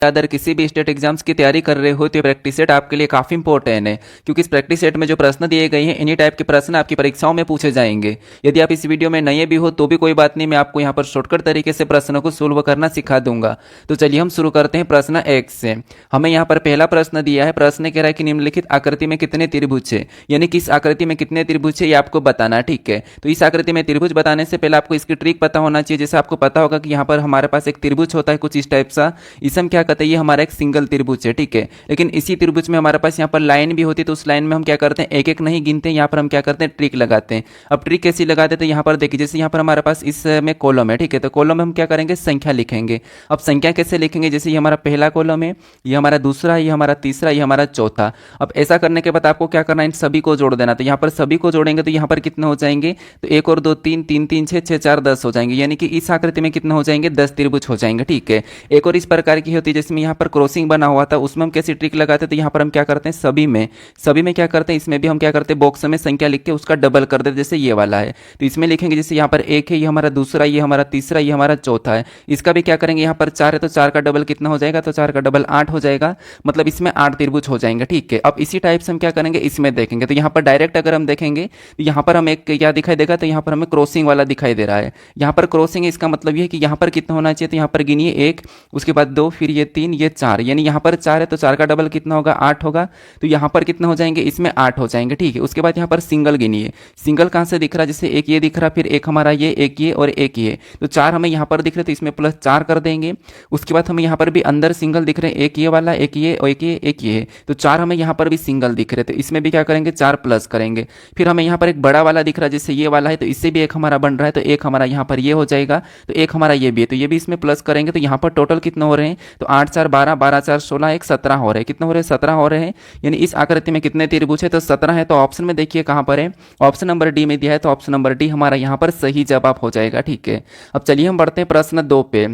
Other किसी भी state exams की तैयारी कर रहे हो तो ये प्रैक्टिस सेट आपके लिए काफ़ी इंपॉर्टेंट है, क्योंकि इस प्रैक्टिस सेट में जो प्रश्न दिए गए हैं इन्हीं टाइप के प्रश्न आपकी परीक्षाओं में पूछे जाएंगे। यदि आप इस वीडियो में नए भी हो तो भी कोई बात नहीं, मैं आपको यहाँ पर शॉर्टकट तरीके से प्रश्नों को सोल्व करना सिखा दूंगा। तो चलिए हम शुरू करते हैं प्रश्न 1 से। हमें यहाँ पर पहला प्रश्न दिया है, प्रश्न कह रहा है कि निम्नलिखित आकृति में कितने त्रिभुज है, यानी कि इस आकृति में कितने त्रिभुज है ये आपको बताना। ठीक है, तो इस आकृति में त्रिभुज बताने से पहले आपको इसकी ट्रिक पता होना चाहिए। जैसे आपको पता होगा कि यहाँ पर हमारे पास एक त्रिभुज होता है कुछ इस टाइप सा, इसे हम क्या कहते हैं, ये हमारा एक सिंगल त्रिभुज है। ठीक है, लेकिन इसी त्रिभुज में हमारे पास यहाँ पर लाइन भी होती है, तो उस लाइन में हम क्या करते हैं, एक एक नहीं गिनते हैं, यहाँ पर हम क्या करते हैं, ट्रिक लगाते हैं। अब ट्रिक कैसी लगाते हैं, तो यहाँ पर देखिए जैसे यहाँ पर हमारे पास इसमें कॉलम है। ठीक है, तो कॉलम में हम क्या करेंगे, संख्या लिखेंगे। अब संख्या कैसे लिखेंगे, जैसे ये हमारा पहला कॉलम है, ये हमारा दूसरा, ये हमारा तीसरा, ये हमारा चौथा। अब ऐसा करने के बाद आपको क्या करना है, इन सभी को जोड़ देना। तो यहाँ पर सभी को जोड़ेंगे तो यहाँ पर कितने हो जाएंगे, तो 1 और 2 3, 3 3 6, 6 4 10 हो जाएंगे, यानी कि इस आकृति में कितने हो जाएंगे, 10 त्रिभुज हो जाएंगे। ठीक है, एक और इस प्रकार की होती है जिसमें यहाँ पर क्रॉसिंग बना हुआ था, उसमें हम कैसी ट्रिक लगाते हैं, तो यहाँ पर हम क्या करते हैं, सभी में क्या करते हैं, इसमें भी हम क्या करते हैं, बॉक्स में संख्या लिख के उसका डबल कर देते, जैसे ये वाला है तो इसमें लिखेंगे जैसे यहाँ पर 1 है, ये हमारा दूसरा, ये हमारा तीसरा, ये हमारा चौथा है। इसका भी क्या करेंगे, यहाँ पर 4 है तो 4 का डबल कितना हो जाएगा, तो 4 का डबल 8 हो जाएगा, मतलब इसमें 8 त्रिभुज हो जाएंगे। ठीक है, अब इसी टाइप से हम क्या करेंगे, इसमें देखेंगे तो यहाँ पर डायरेक्ट अगर हम देखेंगे तो यहाँ पर हम एक क्या दिखाई देगा, तो यहाँ पर हमें क्रॉसिंग वाला दिखाई दे रहा है। यहाँ पर क्रॉसिंग है, इसका मतलब ये है कि यहाँ पर कितना होना चाहिए, तो यहाँ पर गिनिए 1, उसके बाद 2, फिर ये 3, ये 4, यानी यहाँ पर 4 है तो 4 का डबल कितना होगा, 8 होगा, तो यहाँ पर कितना हो जाएंगे, इसमें 8 हो जाएंगे। ठीक है, उसके बाद यहाँ पर सिंगल गिनिए, सिंगल कहाँ से दिख रहा है, जैसे एक ये दिख रहा, फिर एक हमारा ये, एक ये और एक ये, तो 4 हमें यहाँ पर दिख रहे तो इसमें प्लस 4 कर देंगे। उसके बाद हमें यहाँ पर भी अंदर सिंगल दिख रहे हैं, एक ये वाला, एक ये और एक ये, एक ये, तो 4 हमें यहाँ पर भी सिंगल दिख रहे, तो इसमें भी क्या करेंगे, 4 प्लस करेंगे। फिर हमें यहाँ पर एक बड़ा वाला दिख रहा है जैसे ये वाला है, तो इससे भी एक हमारा बन रहा है, तो एक हमारा यहाँ पर ये हो जाएगा, तो एक हमारा ये भी है, तो ये भी इसमें प्लस करेंगे। तो यहाँ पर टोटल कितने हो रहे हैं, तो 8 4 12, 12 4 16, 1 17 हो रहे हैं। कितने हो रहे हैं, 17 हो रहे हैं। यानी इस आकृति में कितने त्रिभुज है, तो 17 है। तो ऑप्शन में देखिए कहाँ पर है, ऑप्शन नंबर डी में दिया है, तो ऑप्शन नंबर डी हमारा यहाँ पर सही जवाब हो जाएगा। ठीक है, अब चलिए हम बढ़ते हैं प्रश्न 2 पे।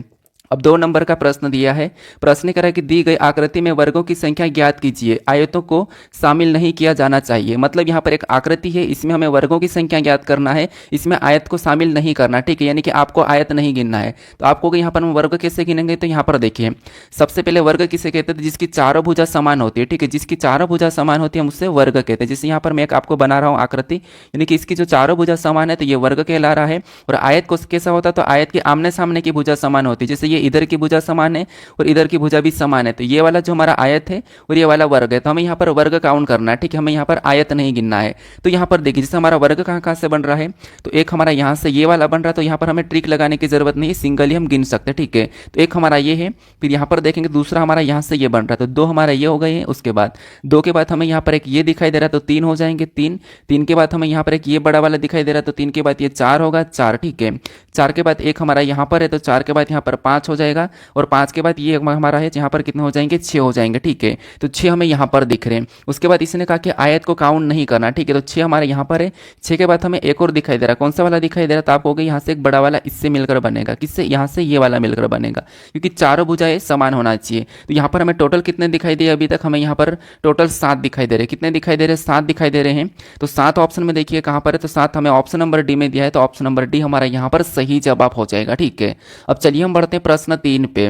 अब 2 नंबर का प्रश्न दिया है, प्रश्न कह रहा है कि दी गई आकृति में वर्गों की संख्या ज्ञात कीजिए, आयतों को शामिल नहीं किया जाना चाहिए। मतलब यहाँ पर एक आकृति है, इसमें हमें वर्गों की संख्या ज्ञात करना है, इसमें आयत को शामिल नहीं करना। ठीक है, यानी कि आपको आयत नहीं गिनना है। तो आपको यहाँ पर हम वर्ग कैसे गिनेंगे, तो यहाँ पर देखिए सबसे पहले वर्ग किसे कहते हैं, जिसकी चारों भुजा समान होती है। ठीक है, जिसकी चारों भुजा समान होती है हम उससे वर्ग कहते हैं। जैसे यहाँ पर मैं एक आपको बना रहा हूँ आकृति, यानी कि इसकी जो चारों भुजा समान है तो ये वर्ग कहला रहा है। और आयत को कैसा होता है, तो आयत के आमने सामने की भुजा समान होती है, जैसे ये इधर की भुजा समान है और इधर की भुजा भी समान है, तो ये वाला जो हमारा आयत है और ये वाला वर्ग है, तो हमें यहाँ पर वर्ग काउंट करना है। ठीक है, हमें यहाँ पर आयत नहीं गिनना है। तो यहाँ पर देखिए जैसे हमारा वर्ग कहाँ कहाँ से बन रहा है, तो एक हमारा यहाँ से ये वाला बन रहा है, तो यहाँ पर हमें ट्रिक लगाने की जरूरत नहीं है, सिंगल ही हम गिन सकते हैं। ठीक है, तो एक हमारा ये है, फिर यहाँ पर देखेंगे दूसरा हमारा यहाँ से ये बन रहा है, तो 2 हमारा ये हो गए हैं। उसके बाद 2 के बाद हमें यहाँ पर एक ये दिखाई दे रहा है, तो 3 हो जाएंगे। 3 के बाद हमें यहाँ पर एक ये बड़ा वाला दिखाई दे रहा है, तो 3 के बाद ये 4 होगा, 4। ठीक है, 4 के बाद एक हमारा यहाँ पर है, तो 4 के बाद यहाँ पर 5 हो जाएगा, और 5 के बाद ये हमारा है यहाँ पर कितने हो जाएंगे, 6 हो जाएंगे। ठीक है, तो 6 हमें यहाँ पर दिख रहे हैं। उसके बाद इसने कहा कि आयत को काउंट नहीं करना। ठीक है, तो 6 हमारे यहाँ पर है। 6 के बाद हमें एक और दिखाई दे रहा है, कौन सा वाला दिखाई दे रहा है, तो आप होगा यहाँ से एक बड़ा वाला इससे मिलकर बनेगा, किससे, यहाँ से ये वाला मिलकर बनेगा, क्योंकि चारों भुजाएं समान होना चाहिए। तो यहाँ पर हमें टोटल कितने दिखाई दिए, अभी तक हमें यहाँ पर टोटल 7 दिखाई दे रहे हैं। कितने दिखाई दे रहे हैं, 7 दिखाई दे रहे हैं। तो 7 ऑप्शन में देखिए कहाँ पर है, तो 7 हमें ऑप्शन नंबर डी में दिया है, तो ऑप्शन नंबर डी हमारा यहाँ पर सही जवाब हो जाएगा। ठीक है, अब चलिए हम बढ़ते हैं प्रश्न 3 पे।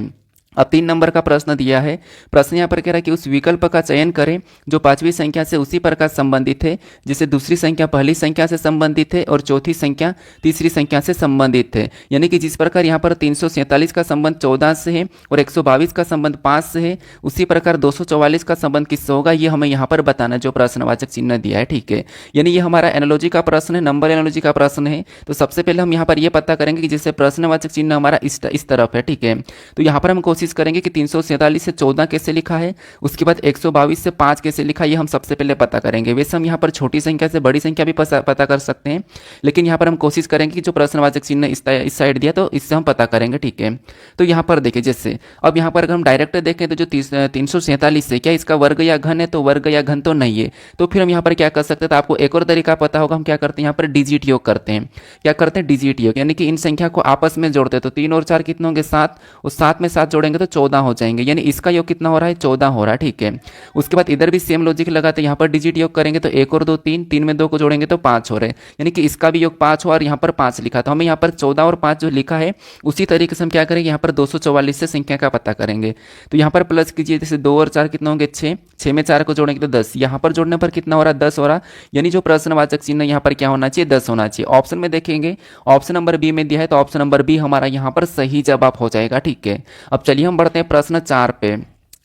अब 3 नंबर का प्रश्न दिया है, प्रश्न यहाँ पर कह रहा है कि उस विकल्प का चयन करें जो 5वीं संख्या से उसी प्रकार संबंधित है जिसे दूसरी संख्या पहली संख्या से संबंधित है और चौथी संख्या तीसरी संख्या से संबंधित है। यानी कि जिस प्रकार यहाँ पर 347 का संबंध 14 से है और 122 का संबंध 5 से है, उसी प्रकार 244 का संबंध किससे होगा, ये हमें यहाँ पर बताना, जो प्रश्नवाचक चिन्ह दिया है। ठीक है, यानी ये हमारा एनालॉजी का प्रश्न है, नंबर एनालॉजी का प्रश्न है। तो सबसे पहले हम यहाँ पर ये पता करेंगे कि जैसे प्रश्नवाचक चिन्ह हमारा इस तरफ है। ठीक है, तो यहाँ पर हम कोशिश करेंगे कि 347 से 14 कैसे लिखा है, उसके बाद 122 से 5 कैसे लिखा है, ये हम सबसे पहले पता करेंगे। वैसे हम यहाँ पर छोटी संख्या से बड़ी संख्या भी पता कर सकते हैं, लेकिन यहाँ पर हम कोशिश करेंगे कि जो प्रश्नवाचक चिन्ह इस साइड दिया तो इससे हम पता करेंगे। ठीक है, तो यहाँ पर देखिए जैसे अब यहाँ पर अगर हम डायरेक्ट देखें तो जो 347 है क्या इसका वर्ग या घन है, तो वर्ग या घन तो नहीं है। तो फिर हम यहाँ पर क्या कर सकते हैं, तो आपको एक और तरीका पता होगा, हम क्या करते हैं यहाँ पर डिजिट योग करते हैं। क्या करते हैं, डिजिट योग, यानी कि इन संख्या को आपस में जोड़ते हैं। तो 3 और 4 कितने होंगे, 7, और 7 में 7 जोड़ेंगे जोड़ेंगे तो 14 हो जाएंगे, यानी इसका योग कितना हो रहा है 14 हो रहा है। ठीक है, उसके बाद इधर भी सेम लॉजिक लगाते हैं, यहाँ पर डिजिट योग करेंगे तो 1 और 2 3, 3 में 2 को जोड़ेंगे तो 5 हो रहे हैं, यानी कि इसका भी योग 5 हुआ और यहाँ पर 5 लिखा, तो हमें यहाँ पर 14 और 5 जो लिखा है उसी तरीके से हम क्या करेंगे यहाँ पर 244 से संख्या का पता करेंगे। तो यहाँ पर प्लस कीजिए, जैसे 2 और 4 कितना होंगे 6, 6 में 4 को जोड़ेंगे तो 10, यहाँ पर जोड़ने पर कितना हो रहा है 10 हो रहा, यानी जो प्रश्नवाचक चिन्ह यहाँ पर क्या होना चाहिए 10 होना चाहिए। ऑप्शन में देखेंगे ऑप्शन नंबर बी में दिया है, तो ऑप्शन नंबर बी हमारा यहाँ पर सही जवाब हो जाएगा। ठीक है, अब चलिए हम बढ़ते हैं प्रश्न 4 पे।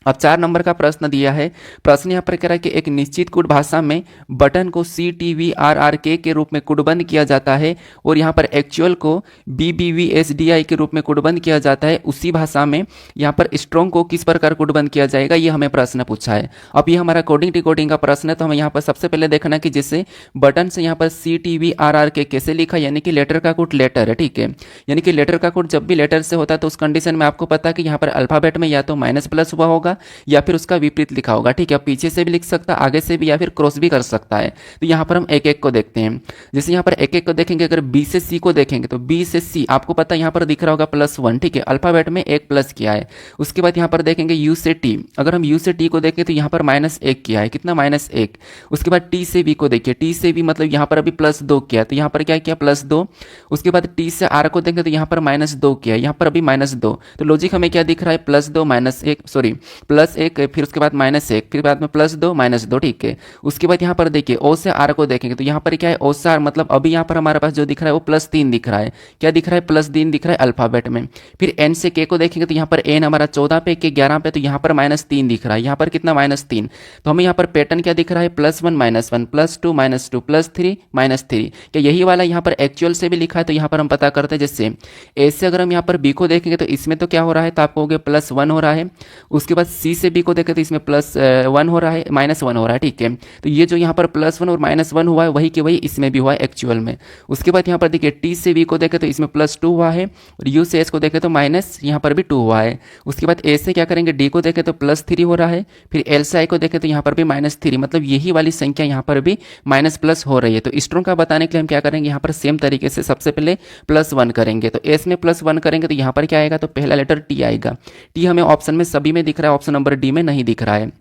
अब 4 नंबर का प्रश्न दिया है, प्रश्न यहाँ पर कह रहा है कि एक निश्चित कोड भाषा में बटन को CTVRRK के रूप में कोडबंद किया जाता है और यहाँ पर एक्चुअल को BBVSDI के रूप में कोडबंद किया जाता है, उसी भाषा में यहाँ पर स्ट्रॉन्ग को किस प्रकार कोडबंद किया जाएगा, ये हमें प्रश्न पूछा है। अब ये हमारा कोडिंग डिकोडिंग का प्रश्न है, तो हमें यहाँ पर सबसे पहले देखना कि जैसे बटन से यहाँ पर CTVRRK कैसे लिखा, यानी कि लेटर का कोड लेटर है। ठीक है, यानी कि लेटर का कोड जब भी लेटर से होता है तो उस कंडीशन में आपको पता है कि यहाँ पर अल्फाबेट में या तो माइनस प्लस हुआ होगा या फिर उसका विपरीत लिखा होगा। ठीक है, पीछे से भी लिख सकता है, आगे से भी, या फिर क्रॉस भी कर सकता है। तो यहाँ पर हम एक एक को देखते हैं, जैसे यहाँ पर एक एक को देखेंगे, अगर बी से सी को देखेंगे तो बी से सी आपको पता है यहाँ पर दिख रहा होगा +1। ठीक है, अल्फाबेट में एक प्लस किया है। उसके बाद यहाँ पर देखेंगे यू से टी, अगर हम यू से टी को देखें तो यहाँ पर -1 किया है, कितना -1। उसके बाद टी से बी को देखिए, टी से बी मतलब यहाँ पर अभी +2 किया है, तो यहाँ पर क्या किया +2। उसके बाद टी से आर को देखें तो यहाँ पर -2 किया है, यहाँ पर अभी -2। तो लॉजिक हमें क्या दिख रहा है +2 -1, सॉरी +1, फिर उसके बाद -1, फिर बाद में +2 -2। ठीक है, उसके बाद यहाँ पर देखिए ओ से आर को देखेंगे तो यहाँ पर क्या है ओ से आर, मतलब अभी यहाँ पर हमारे पास जो दिख रहा है वो +3 दिख रहा है। क्या दिख रहा है +3 दिख रहा है अल्फाबेट में। फिर एन से के को देखेंगे तो यहाँ पर एन हमारा 14 पे, के 11 पे, तो यहाँ पर -3 दिख रहा है, यहाँ पर कितना -3। तो हमें यहाँ पर पैटर्न क्या दिख रहा है +1 -1 +2 -2 +3 -3। क्या यही वाला यहाँ पर एक्चुअल से भी लिखा है, तो यहाँ पर हम पता करते हैं, जैसे ए से अगर हम यहाँ पर बी को देखेंगे तो इसमें तो क्या हो रहा है, तो आपको हो गया +1 हो रहा है। उसके बाद सी से बी को देखें तो इसमें +1 हो रहा है, -1 हो रहा है। ठीक है, तो ये जो यहाँ पर +1 और -1 हुआ है वही के वही इसमें भी हुआ है एक्चुअल में। उसके बाद यहाँ पर देखिए टी से बी को देखें तो इसमें +2 हुआ है, और यू से एस को देखें तो माइनस यहाँ पर भी 2 हुआ है। उसके बाद ए से क्या करेंगे डी को देखें तो +3 हो रहा है, फिर एल से आई को देखें तो यहाँ पर भी -3, मतलब यही वाली संख्या यहाँ पर भी माइनस हो रही है। तो स्ट्रॉन्ग का बताने के लिए हम क्या करेंगे, यहाँ पर सेम तरीके से सबसे पहले +1 करेंगे, तो एस में +1 करेंगे तो यहाँ पर क्या आएगा, तो पहला लेटर टी आएगा। टी हमें ऑप्शन में सभी में दिख रहा है, ऑप्शन नंबर डी में नहीं दिख रहा है।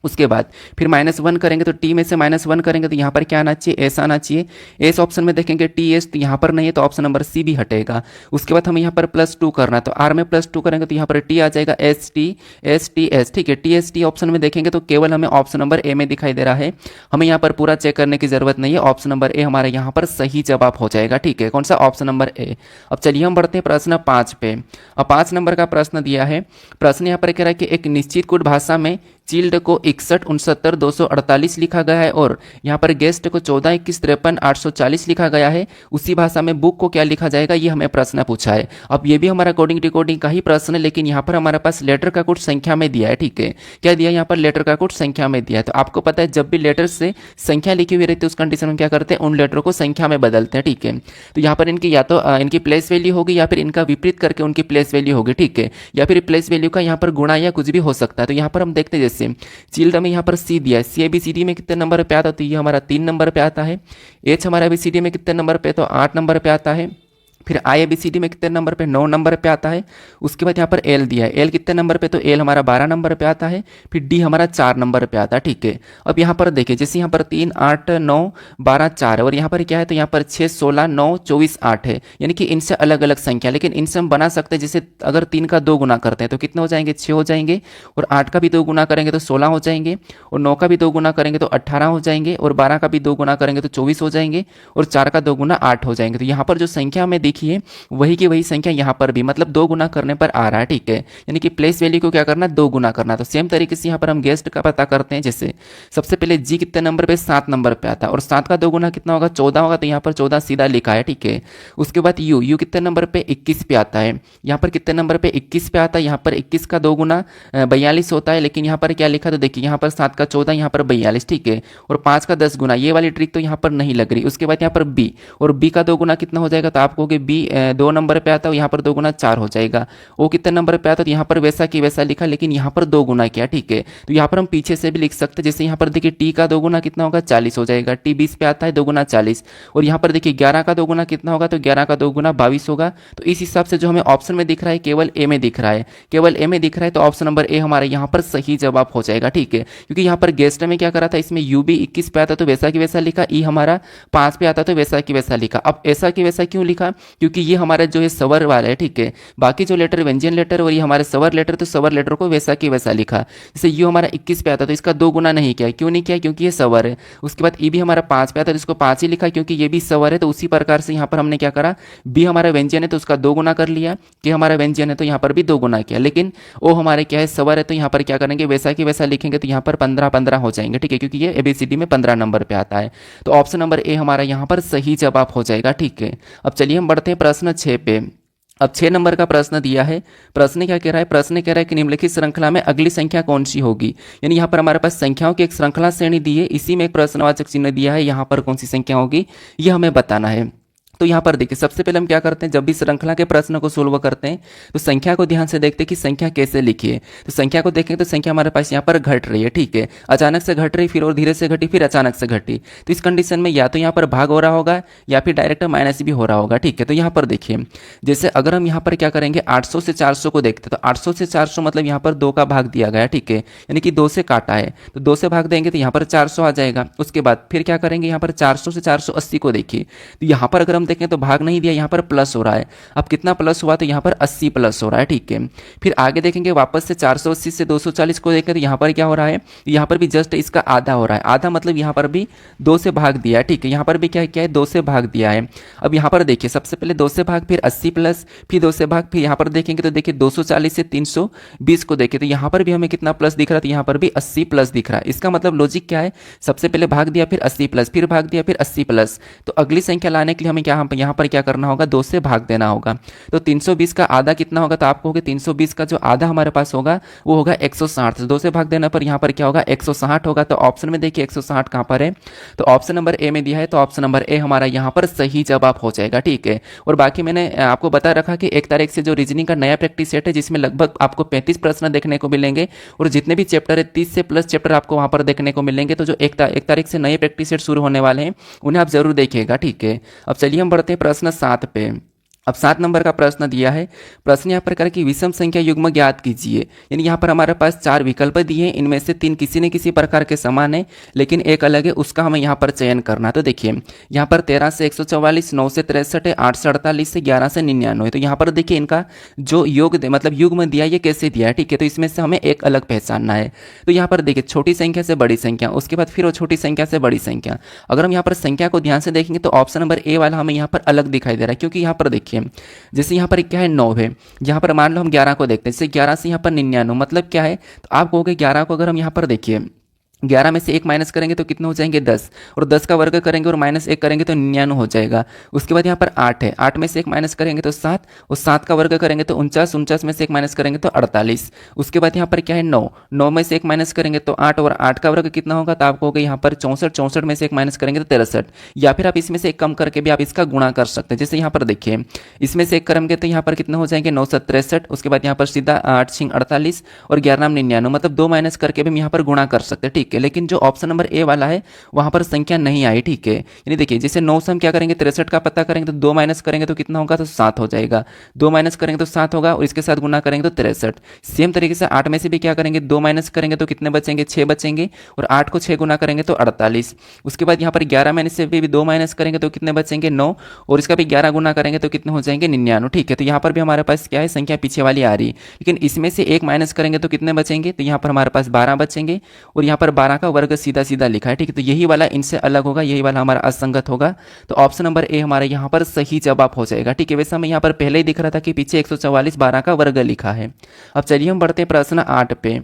उसके बाद फिर -1 करेंगे तो टी में से -1 करेंगे तो यहाँ पर क्या आना चाहिए, एस आना चाहिए। एस ऑप्शन में देखेंगे टी एस, तो यहाँ पर नहीं है, तो ऑप्शन नंबर सी भी हटेगा। उसके बाद हमें यहाँ पर +2 करना है, तो आर में +2 करेंगे तो यहाँ पर टी आ जाएगा एस टी एस। ठीक है, टी एस टी ऑप्शन में देखेंगे तो केवल हमें ऑप्शन नंबर ए में दिखाई दे रहा है, हमें यहाँ पर पूरा चेक करने की जरूरत नहीं है, ऑप्शन नंबर ए हमारे यहाँ पर सही जवाब हो जाएगा। ठीक है, कौन सा, ऑप्शन नंबर ए। अब चलिए हम बढ़ते हैं प्रश्न 5 पे। अब 5 नंबर का प्रश्न दिया है, प्रश्न यहाँ पर कह रहा है कि एक निश्चित कोड भाषा में चिल्ड को 61 69 248 लिखा गया है और यहाँ पर गेस्ट को 14 21 53 840 लिखा गया है, उसी भाषा में बुक को क्या लिखा जाएगा, ये हमें प्रश्न पूछा है। अब ये भी हमारा कोडिंग डिकोडिंग का ही प्रश्न है, लेकिन यहाँ पर हमारे पास लेटर का कोड संख्या में दिया है। ठीक है, क्या दिया यहाँ पर, लेटर का कोड संख्या में दिया है। तो आपको पता है जब भी लेटर से संख्या लिखी हुई रहती है उस कंडीशन में क्या करते हैं, उन लेटरों को संख्या में बदलते हैं। ठीक है, तो यहाँ पर इनकी या तो इनकी प्लेस वैल्यू होगी या फिर इनका विपरीत करके उनकी प्लेस वैल्यू होगी। ठीक है, या फिर प्लेस वैल्यू का यहाँ पर गुणा या कुछ भी हो सकता है। तो यहाँ पर हम देखते हैं, जैसे चिल्ड में यहाँ पर सी दिया है, सी ABCD में कितने नंबर पे आता है, तो ये हमारा 3 नंबर पे आता है। एच हमारा ABCD में कितने नंबर पे, तो 8 नंबर पे आता है। फिर IABCD में कितने नंबर पे, 9 नंबर पे आता है। उसके बाद यहाँ पर एल दिया है, एल कितने नंबर पे, तो एल हमारा 12 नंबर पे आता है। फिर डी हमारा 4 नंबर पे आता है। ठीक है, अब यहाँ पर देखिए, जैसे यहाँ पर 3 8 9 12 4 और यहाँ पर क्या है, तो यहाँ पर 6 16 9 24 8 है, यानी कि इनसे अलग अलग संख्या, लेकिन इनसे हम बना सकते हैं, जैसे अगर 3 का 2 गुना करते हैं तो कितने हो जाएंगे, 6 हो जाएंगे, और 8 का भी 2 गुना करेंगे तो 16 हो जाएंगे, और 9 का भी 2 गुना करेंगे तो 18 हो जाएंगे, और 12 का भी 2 गुना करेंगे तो 24 हो जाएंगे, और 4 का 2 गुना 8 हो जाएंगे। तो यहाँ पर जो संख्या हमें देखिए वही की वही संख्या यहाँ पर भी, मतलब 2 गुना करने पर आ रहा है। ठीक है, यानी कि प्लेस वैल्यू को क्या करना, 2 गुना करना। तो सेम तरीके से यहाँ पर हम गेस्ट का पता करते हैं, जैसे सबसे पहले जी कितने नंबर पे, 7 नंबर पे आता है, और 7 का 2 गुना कितना होगा, 14 होगा, तो यहाँ पर 14 सीधा लिखा है। ठीक है, उसके बाद यू कितने नंबर पे, 21 पे आता है, यहाँ पर कितने नंबर पे, 21 पे आता है। यहाँ पर 21 का 2 गुना 42 होता है, लेकिन यहाँ पर क्या लिखा, तो देखिए यहाँ पर 7 का 14, यहाँ पर 42। ठीक है, और 5 का 10 गुना, ये वाली ट्रिक तो यहाँ पर नहीं लग रही। उसके बाद यहाँ पर बी, और बी का 2 गुना कितना हो जाएगा, तो आपको बी 2 नंबर पे आता है, यहाँ पर 2 गुना 4 हो जाएगा। ओ कितने नंबर पे आता है, तो यहाँ पर वैसा की वैसा लिखा, लेकिन यहाँ पर 2 गुना किया, ठीक है। तो यहाँ पर हम पीछे से भी लिख सकते हैं, जैसे यहाँ पर देखिए टी का 2 गुना कितना होगा, 40 हो जाएगा। टी 20 पे आता है, 2 गुना 40। और यहाँ पर देखिए 11 का 2 गुना कितना होगा, तो 11 का 2 गुना 22 होगा। तो इस हिसाब से जो हमें ऑप्शन में दिख रहा है केवल ए में दिख रहा है, केवल ए में दिख रहा है, तो ऑप्शन नंबर ए हमारे यहाँ पर सही जवाब हो जाएगा, ठीक है। क्योंकि यहाँ पर गेस्ट में क्या करा था, इसमें यू भी 21 पे आता तो वैसा की वैसा लिखा, ई हमारा 5 पे आता तो वैसा की वैसा लिखा। अब ऐसा की वैसा क्यों लिखा, क्योंकि ये हमारा जो है स्वर वाला है, ठीक है। बाकी जो लेटर व्यंजन लेटर और ये हमारे स्वर लेटर, तो स्वर लेटर को वैसा की वैसा लिखा। जैसे यू हमारा 21 पे आता तो इसका 2 गुना नहीं किया, क्यों नहीं किया, क्योंकि ये स्वर है। उसके बाद ई भी हमारा 5 पे आता तो इसको 5 ही लिखा, क्योंकि ये भी स्वर है। तो उसी प्रकार से यहाँ पर हमने क्या करा, बी हमारा व्यंजन है तो उसका 2 गुना कर लिया, कि हमारा व्यंजन है तो यहाँ पर भी 2 गुना किया। लेकिन ओ हमारे क्या है, स्वर है, तो यहाँ पर क्या करेंगे, वैसा की वैसा लिखेंगे, तो यहाँ पर 15-15 हो जाएंगे, ठीक है, क्योंकि ये एबीसीडी में 15 नंबर पे आता है। तो ऑप्शन नंबर ए हमारा यहाँ पर सही जवाब हो जाएगा, ठीक है। अब चलिए हम बढ़ते हैं प्रश्न 6 पे। अब 6 नंबर का प्रश्न दिया है। प्रश्न क्या कह रहा है, प्रश्न कह रहा है कि निम्नलिखित श्रृंखला में अगली संख्या कौन सी होगी। यानी यहाँ पर हमारे पास संख्याओं की एक श्रृंखला श्रेणी दी है, इसी में एक प्रश्नवाचक चिन्ह दिया है, यहाँ पर कौन सी संख्या होगी ये हमें बताना है। तो यहाँ पर देखिए सबसे पहले हम क्या करते हैं, जब भी श्रृंखला के प्रश्न को सोल्व करते हैं तो संख्या को ध्यान से देखते हैं कि संख्या कैसे लिखी है। तो संख्या को देखें तो संख्या हमारे पास यहाँ पर घट रही है, ठीक है, अचानक से घट रही, फिर और धीरे से घटी, फिर अचानक से घटी। तो इस कंडीशन में या तो यहाँ पर भाग हो रहा होगा या फिर डायरेक्ट माइनस भी हो रहा होगा, ठीक है। तो यहाँ पर देखिए जैसे अगर हम यहाँ पर क्या करेंगे 800 से 400 को देखते हैं, तो 800 से 400 मतलब यहाँ पर 2 का भाग दिया गया, ठीक है, यानी कि 2 से काटा है, तो 2 से भाग देंगे तो यहाँ पर 400 आ जाएगा। उसके बाद फिर क्या करेंगे, यहाँ पर 400 से 480 को देखिए, तो यहाँ पर अगर हम देखें तो भाग नहीं, यहाँ पर प्लस हो रहा है। अब कितना प्लस हुआ, तो यहाँ पर 80 प्लस हो रहा है, ठीक है। फिर आगे देखेंगे वापस से 480 से 240 को देखें तो यहाँ पर क्या हो रहा है, यहाँ पर भी जस्ट इसका आधा हो रहा है। आधा मतलब यहाँ पर भी 2 से भाग दिया है, ठीक है, यहाँ पर भी क्या है 2 से भाग दिया है। अब यहाँ पर देखिए सबसे पहले 2 से भाग, फिर 80 प्लस, फिर 2 से भाग, फिर यहाँ पर देखेंगे तो देखिए 240 से 320 को देखें तो यहाँ पर भी हमें कितना प्लस दिख रहा है, तो यहाँ पर भी 80 प्लस दिख रहा है। इसका मतलब लॉजिक क्या है, सबसे पहले भाग दिया, फिर 80 प्लस, फिर भाग दिया, फिर 80 प्लस। तो अगली संख्या लाने के लिए हमें क्या यहाँ पर क्या करना होगा, 2 से भाग देना होगा। तो 320 का आधा कितना होगा, तो आप कहोगे 320 का जो आधा हमारे पास होगा वो होगा 160। तो 2 से भाग देने पर यहाँ पर क्या होगा, 160 होगा। तो ऑप्शन में देखिए 160 कहाँ पर है, तो ऑप्शन नंबर ए में दिया है, तो ऑप्शन नंबर ए हमारा यहाँ पर सही जवाब हो जाएगा, ठीक है। और बाकी मैंने आपको बता रखा कि 1 तारीख से जो रीजनिंग का नया प्रैक्टिस सेट है, जिसमें लगभग आपको 35 प्रश्न देखने को मिलेंगे और जितने भी चैप्टर है 30 से प्लस चैप्टर आपको वहाँ पर देखने को मिलेंगे। तो जो 1 तारीख से नए प्रैक्टिस सेट शुरू होने वाले हैं उन्हें आप जरूर देखिएगा, ठीक है। अब चलिए हम बढ़ते हैं प्रश्न 7 पे। अब 7 नंबर का प्रश्न दिया है। प्रश्न यहाँ प्रकार की विषम संख्या युग्म ज्ञात कीजिए। यानी यहाँ पर हमारे पास 4 विकल्प दिए हैं, इनमें से 3 किसी न किसी प्रकार के समान है लेकिन एक अलग है, उसका हमें यहाँ पर चयन करना। तो देखिए यहाँ पर 13 से 144, 9 से 63 है, 8 से 48 से 11 से 99। तो यहाँ पर देखिए इनका जो योग मतलब युग्म दिया ये कैसे दिया है, ठीक है। तो इसमें से हमें एक अलग पहचानना है। तो यहाँ पर देखिए छोटी संख्या से बड़ी संख्या, उसके बाद फिर वो छोटी संख्या से बड़ी संख्या। अगर हम यहाँ पर संख्या को ध्यान से देखेंगे तो ऑप्शन नंबर ए वाला हमें यहाँ पर अलग दिखाई दे रहा है, क्योंकि यहाँ पर देखिए जैसे यहाँ पर क्या है 9 है, यहाँ पर मान लो हम 11 को देखते हैं, जैसे 11 से यहाँ पर 99 मतलब क्या है, तो आप कहोगे 11 को अगर हम यहाँ पर देखिए 11 में से 1 माइनस करेंगे तो कितने हो जाएंगे 10, और 10 का वर्ग करेंगे और माइनस 1 करेंगे तो 99 हो जाएगा। उसके बाद यहाँ पर 8 है, 8 में से 1 माइनस करेंगे तो 7, और 7 का वर्ग करेंगे तो 49, 49 में से 1 माइनस करेंगे तो 48। उसके बाद यहाँ पर क्या है 9, 9 में से 1 माइनस करेंगे तो 8, और 8 का वर्ग कितना होगा, तो आपको होगा यहाँ पर 64, 64 में से 1 माइनस करेंगे तो 63, या फिर आप इसमें से 1 कम करके भी आप इसका गुणा कर सकते हैं। जैसे यहाँ पर देखिए इसमें से 1 करेंगे तो यहाँ पर कितने हो जाएंगे 9 7 63, उसके बाद यहाँ पर सीधा 8 6 48 और 11 99, मतलब 2 माइनस करके भी हम यहाँ पर गुणा कर सकते हैं, ठीक है। लेकिन जो ऑप्शन नंबर ए वाला है वहां पर संख्या नहीं आई, ठीक है। यानी देखिए जैसे 9 से हम क्या करेंगे 63 का पता करेंगे तो 2 माइनस करेंगे तो कितना होगा, तो 7 हो जाएगा। 2 माइनस करेंगे तो 7 होगा और इसके साथ गुना करेंगे तो 63। सेम तरीके से 8 में से भी क्या करेंगे 2 माइनस करेंगे तो कितने बचेंगे 6 बचेंगे, और 8 को 6 गुना करेंगे तो 48। उसके बाद यहाँ पर 11 में से भी 2 माइनस करेंगे तो कितने बचेंगे 9, और इसका भी 11 गुना करेंगे तो कितने हो जाएंगे 99, ठीक है। तो यहाँ पर भी हमारे पास क्या है संख्या पीछे वाली आ रही, लेकिन इसमें से 1 माइनस करेंगे तो कितने बचेंगे, तो यहाँ पर हमारे पास 12 बचेंगे, और यहाँ पर 12 का वर्ग सीधा सीधा लिखा है, ठीक है। तो यही वाला इनसे अलग होगा, यही वाला हमारा असंगत होगा। तो ऑप्शन नंबर ए हमारा यहाँ पर सही जवाब हो जाएगा, ठीक है। वैसे हमें यहाँ पर पहले ही दिख रहा था कि पीछे 144 12 का वर्ग लिखा है। अब चलिए हम बढ़ते हैं प्रश्न 8 पे।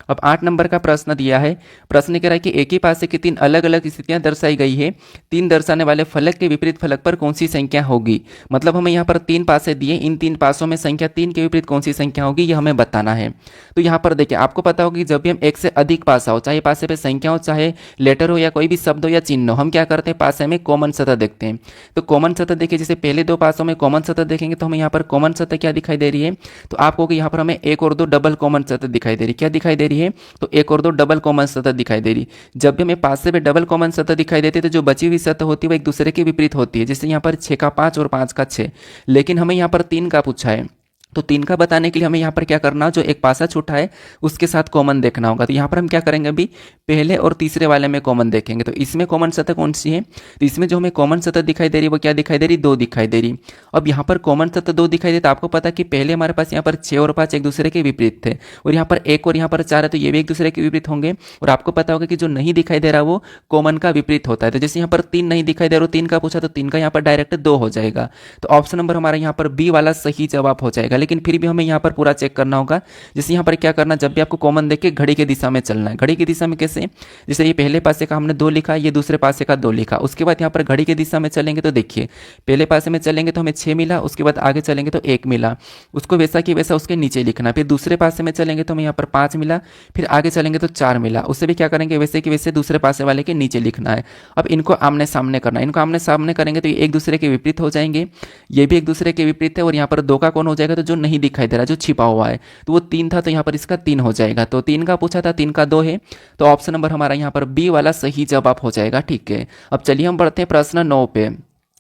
अब 8 नंबर का प्रश्न दिया है। प्रश्न कह रहा है कि एक ही पासे की 3 अलग अलग स्थितियां दर्शाई गई है, 3 दर्शाने वाले फलक के विपरीत फलक पर कौन सी संख्या होगी। मतलब हमें यहाँ पर 3 पासे दिए, इन 3 पासों में संख्या 3 के विपरीत कौन सी संख्या होगी ये हमें बताना है। तो यहाँ पर देखिए आपको पता होगा कि जब भी हम एक से अधिक पासा हो, चाहे पासे पे संख्या हो, चाहे लेटर हो या कोई भी शब्द हो या चिन्ह हो, हम क्या करते हैं पासे में कॉमन सतह देखते हैं। तो कॉमन सतह देखिए, जैसे पहले दो पासों में कॉमन सतह देखेंगे तो हमें यहाँ पर कॉमन सतह क्या दिखाई दे रही है, तो आपको यहाँ पर हमें एक और दो डबल कॉमन सतह दिखाई दे रही है। क्या दिखाई दे रही है, तो एक और दो डबल कॉमन सतह दिखाई दे रही। जब भी हमें पासे में डबल कॉमन सतह दिखाई देती है तो जो बची हुई सतह होती है वो एक दूसरे के विपरीत होती है। जैसे यहाँ पर 6 का 5 और 5 का 6, लेकिन हमें यहाँ पर 3 का पूछा है, तो 3 का बताने के लिए हमें यहाँ पर क्या करना हो, जो एक पासा छूटा है उसके साथ कॉमन देखना होगा। तो यहाँ पर हम क्या करेंगे, अभी पहले और तीसरे वाले में कॉमन देखेंगे। तो इसमें कॉमन सतह कौन सी है, तो इसमें जो हमें कॉमन सतह दिखाई दे रही है वो क्या दिखाई दे रही, 2 दिखाई दे रही। अब यहाँ पर कॉमन सतह 2 दिखाई दे, तो आपको पता कि पहले हमारे पास यहाँ पर 6 और 5 एक दूसरे के विपरीत थे, और यहाँ पर 1 और यहाँ पर 4 है तो ये भी एक दूसरे के विपरीत होंगे। और आपको पता होगा कि जो नहीं दिखाई दे रहा वो कॉमन का विपरीत होता है। तो जैसे यहाँ पर 3 नहीं दिखाई दे रहा, 3 का पूछा तो 3 का यहाँ पर डायरेक्ट 2 हो जाएगा। तो ऑप्शन नंबर हमारा यहाँ पर बी वाला सही जवाब हो जाएगा। लेकिन फिर भी हमें यहाँ पर पूरा चेक करना होगा। जैसे यहाँ पर क्या करना, जब भी आपको कॉमन देख के घड़ी के दिशा में चलना है। घड़ी की दिशा में कैसे, जैसे ये पहले पासे का हमने 2 लिखा, ये दूसरे पासे का 2 लिखा, उसके बाद यहाँ पर घड़ी की दिशा में चलेंगे तो देखिए पहले पासे में चलेंगे तो हमें 6 मिला, उसके बाद आगे चलेंगे तो 1 मिला, उसको वैसा कि वैसा उसके नीचे लिखना। फिर दूसरे पासे में चलेंगे तो हमें यहाँ पर 5 मिला, फिर आगे चलेंगे तो 4 मिला, उससे भी क्या करेंगे वैसे कि वैसे दूसरे पासे वाले के नीचे लिखना है। अब इनको आमने सामने करना है, इनको आमने सामने करेंगे तो ये एक दूसरे के विपरीत हो जाएंगे, ये भी एक दूसरे के विपरीत है। और यहाँ पर 2 का कौन हो जाएगा, तो जो नहीं दिखाई दे रहा, जो छिपा हुआ है, तो वो 3 था, तो यहाँ पर इसका 3 हो जाएगा। तो 3 का पूछा था, 3 का 2 है, तो ऑप्शन नंबर हमारा यहाँ पर बी वाला सही जवाब हो जाएगा। ठीक है, अब चलिए हम बढ़ते हैं प्रश्न 9 पे।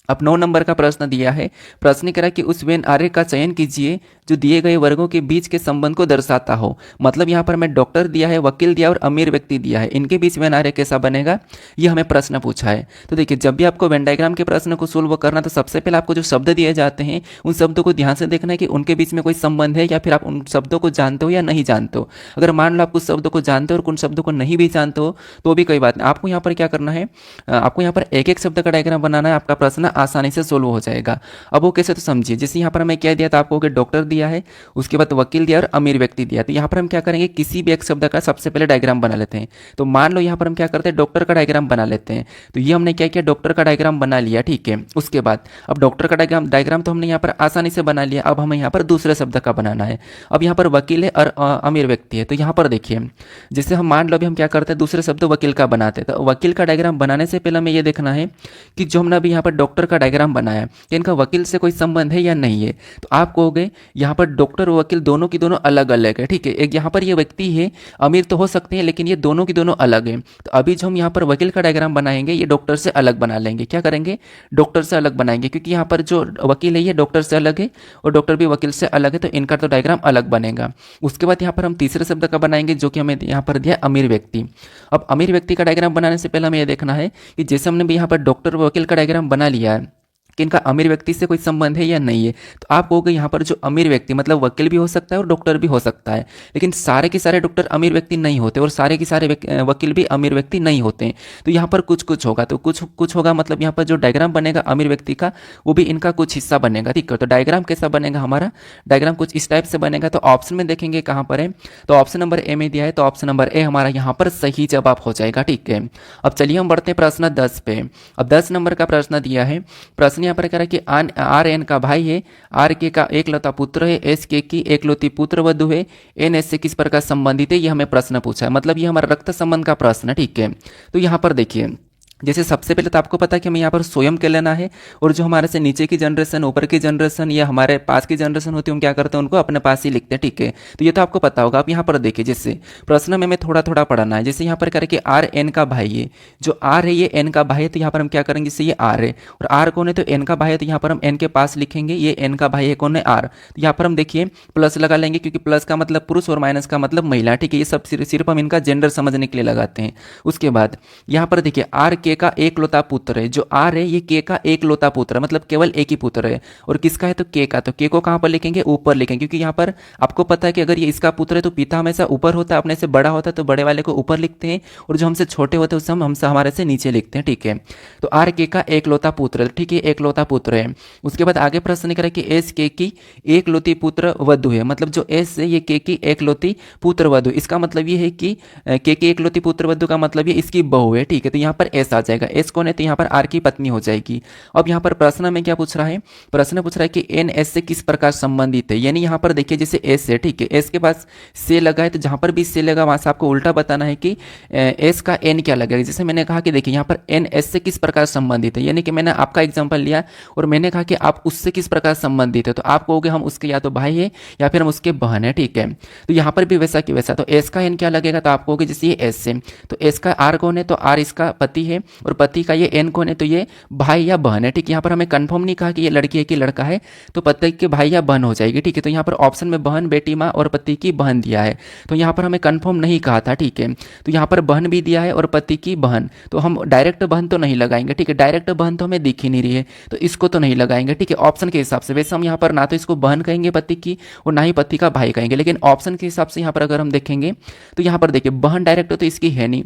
अब 9 नंबर का प्रश्न दिया है। प्रश्न कह रहा है कि उस वेन आर्य का चयन कीजिए जो दिए गए वर्गों के बीच के संबंध को दर्शाता हो। मतलब यहाँ पर हमें डॉक्टर दिया है, वकील दिया और अमीर व्यक्ति दिया है, इनके बीच वेन आर्य कैसा बनेगा, ये हमें प्रश्न पूछा है। तो देखिए, जब भी आपको वेन डायग्राम के प्रश्न को सोल्व करना, तो सबसे पहले आपको जो शब्द दिए जाते हैं उन शब्दों को ध्यान से देखना है कि उनके बीच में कोई संबंध है, या फिर आप उन शब्दों को जानते हो या नहीं जानते हो। अगर मान लो आप कुछ शब्दों को जानते हो और कुछ शब्दों को नहीं भी जानते हो तो भी कोई बात नहीं। आपको यहाँ पर क्या करना है, आपको यहाँ पर एक एक शब्द का डायग्राम बनाना है, आपका प्रश्न आसानी से सोल्व हो जाएगा। अब वो कैसे, तो समझिए। जैसे यहाँ पर हमें क्या दिया था, आपको डॉक्टर दिया है, उसके बाद वकील दिया और अमीर व्यक्ति दिया। तो यहाँ पर हम क्या करेंगे, किसी भी एक शब्द का सबसे पहले डायग्राम बना लेते हैं। तो मान लो यहाँ पर हम क्या करते हैं, डॉक्टर का डायग्राम बना लेते हैं। तो ये हमने क्या किया, डॉक्टर का डायग्राम बना लिया। ठीक है, उसके बाद अब डॉक्टर का डायग्राम तो हमने यहाँ पर आसानी से बना लिया। अब हमें यहाँ पर दूसरे शब्द का बनाना है। अब यहाँ पर वकील है और अमीर व्यक्ति है। तो यहाँ पर देखिए, जैसे हम मान लो अभी हम क्या करते हैं, दूसरे शब्द वकील का बनाते हैं। तो वकील का डायग्राम बनाने से पहले हमें ये देखना है कि जो हमने अभी यहाँ पर डॉक्टर का डायग्राम बनाया, इनका वकील से कोई संबंध है या नहीं है। तो आप कहोगे यहाँ पर डॉक्टर और वकील दोनों की दोनों अलग अलग है। ठीक है, एक यहाँ पर ये व्यक्ति है, अमीर तो हो सकते हैं, लेकिन ये दोनों की दोनों अलग है। तो अभी जो हम यहाँ पर वकील का डायग्राम बनाएंगे, ये डॉक्टर से अलग बना लेंगे। क्या करेंगे, डॉक्टर से अलग बनाएंगे, क्योंकि यहाँ पर जो वकील है ये डॉक्टर से अलग है और डॉक्टर भी वकील से अलग है, तो इनका तो डायग्राम अलग बनेगा। उसके बाद यहाँ पर हम तीसरे शब्द का बनाएंगे, जो कि हमें यहाँ पर दिया अमीर व्यक्ति। अब अमीर व्यक्ति का डायग्राम बनाने से पहले हमें यह देखना है कि जैसे हमने भी यहाँ पर डॉक्टर वकील का डायग्राम बना लिया है कि इनका अमीर व्यक्ति से कोई संबंध है या नहीं है। तो आप कहोगे यहाँ पर जो अमीर व्यक्ति मतलब वकील भी हो सकता है और डॉक्टर भी हो सकता है, लेकिन सारे के सारे डॉक्टर अमीर व्यक्ति नहीं होते और सारे के सारे वकील भी अमीर व्यक्ति नहीं होते हैं। तो यहाँ पर कुछ कुछ होगा, तो कुछ कुछ होगा, मतलब यहाँ पर जो डायग्राम बनेगा अमीर व्यक्ति का, वो भी इनका कुछ हिस्सा बनेगा। ठीक है, तो डायग्राम कैसा बनेगा, हमारा डायग्राम कुछ इस टाइप से बनेगा। तो ऑप्शन में देखेंगे कहाँ पर है, तो ऑप्शन नंबर ए में दिया है, तो ऑप्शन नंबर ए हमारा यहाँ पर सही जवाब हो जाएगा। ठीक है, अब चलिए हम बढ़ते हैं प्रश्न 10 पे। अब 10 नंबर का प्रश्न दिया है। प्रश्न यहाँ पर कह रहा है कि आर एन का भाई है, आर के का एकलौता पुत्र है, एस के की एकलौती पुत्र वधु है, एन एस से किस प्रकार संबंधित है, ये हमें प्रश्न पूछा है। मतलब ये हमारा रक्त संबंध का प्रश्न है। ठीक है, तो यहाँ पर देखिए, जैसे सबसे पहले तो आपको पता है कि हमें यहाँ पर स्वयं के लेना है, और जो हमारे से नीचे की जनरेशन, ऊपर की जनरेशन या हमारे पास की जनरेशन होती है, हम क्या करते हैं, उनको अपने पास ही लिखते हैं। ठीक है, तो ये तो आपको पता होगा। आप यहाँ पर देखिए, जैसे प्रश्न में हमें थोड़ा थोड़ा पढ़ना है। जैसे यहाँ पर करें कि आर एन का भाई है, जो आर है ये एन का भाई है, तो यहाँ पर हम क्या करेंगे, जैसे ये आर है और आर कौन है, तो एन का भाई है, तो यहाँ पर हम एन के पास लिखेंगे, ये एन का भाई है, कौन है, आर। तो यहाँ पर हम देखिए प्लस लगा लेंगे, क्योंकि प्लस का मतलब पुरुष और माइनस का मतलब महिला। ठीक है, ये सब सिर्फ हम इनका जेंडर समझने के लिए लगाते हैं। उसके बाद यहाँ पर देखिए, आर के का एकलौता पुत्र है, जो आर है ये के का एकलौता पुत्र है, मतलब केवल एक ही पुत्र है। और किसका है, तो के का। तो के को कहां पर लिखेंगे, ऊपर लिखेंगे, क्योंकि यहाँ पर आपको पता है कि अगर ये इसका पुत्र है तो पिता हमेशा ऊपर होता है, अपने से बड़ा होता है तो बड़े वाले को ऊपर लिखते हैं, और जो हमसे छोटे होते हैं उसे हमसे हमारे से नीचे लिखते हैं। ठीक है, तो आर के का एकलौता पुत्र, ठीक है, एकलौता पुत्र है। उसके बाद आगे प्रश्न करें कि एस के की एकलौती पुत्र वधु है, मतलब जो एस है ये के की एकलौती पुत्र वधु, इसका मतलब ये है कि के की एकलौती पुत्र वधु का मतलब ये इसकी बहू है। ठीक है, तो यहाँ पर ऐसा आ जाएगा। एस कौन है, तो यहाँ पर आर की पत्नी हो जाएगी। अब यहाँ पर प्रश्न में क्या पूछ रहा है, प्रश्न पूछ रहा है कि एन एस से किस प्रकार संबंधित है। यानी यहाँ पर देखिए जैसे एस है, ठीक है, एस के पास से लगा है, तो जहाँ पर भी से लगा वहाँ से आपको उल्टा बताना है कि एस का एन क्या लगेगा। जैसे मैंने कहा कि देखिए यहाँ पर एन एस से किस प्रकार संबंधित है, यानी कि मैंने आपका एग्जाम्पल लिया और मैंने कहा कि आप उससे किस प्रकार संबंधित है, तो आप कहोगे हम उसके या तो भाई है या फिर हम उसके बहन है, ठीक है। तो यहाँ पर भी वैसा कि वैसा, तो एस का एन क्या लगेगा, तो आप कहोगे जैसे ये एस से, तो एस का आर कौन है, तो आर इसका पति है, और पति का ये एन कौन है, तो ये भाई या बहन है, ठीक है। यहाँ पर हमें कंफर्म नहीं कहा कि ये लड़की है कि लड़का है, तो पति के भाई या बहन हो जाएगी, ठीक है। तो यहाँ पर ऑप्शन में बहन, बेटी, माँ और पति की बहन दिया है, तो यहाँ पर हमें कंफर्म नहीं कहा था, ठीक है। तो यहाँ पर बहन भी दिया है और पति की बहन, तो हम डायरेक्ट बहन तो नहीं लगाएंगे, ठीक है। डायरेक्ट बहन तो हमें दिख ही नहीं रही है, तो इसको तो नहीं लगाएंगे, ठीक है। ऑप्शन के हिसाब से वैसे हम यहाँ पर ना तो इसको बहन कहेंगे पति की और ना ही पति का भाई कहेंगे, लेकिन ऑप्शन के हिसाब से यहाँ पर अगर हम देखेंगे तो यहाँ पर देखिए बहन डायरेक्ट तो इसकी है नहीं,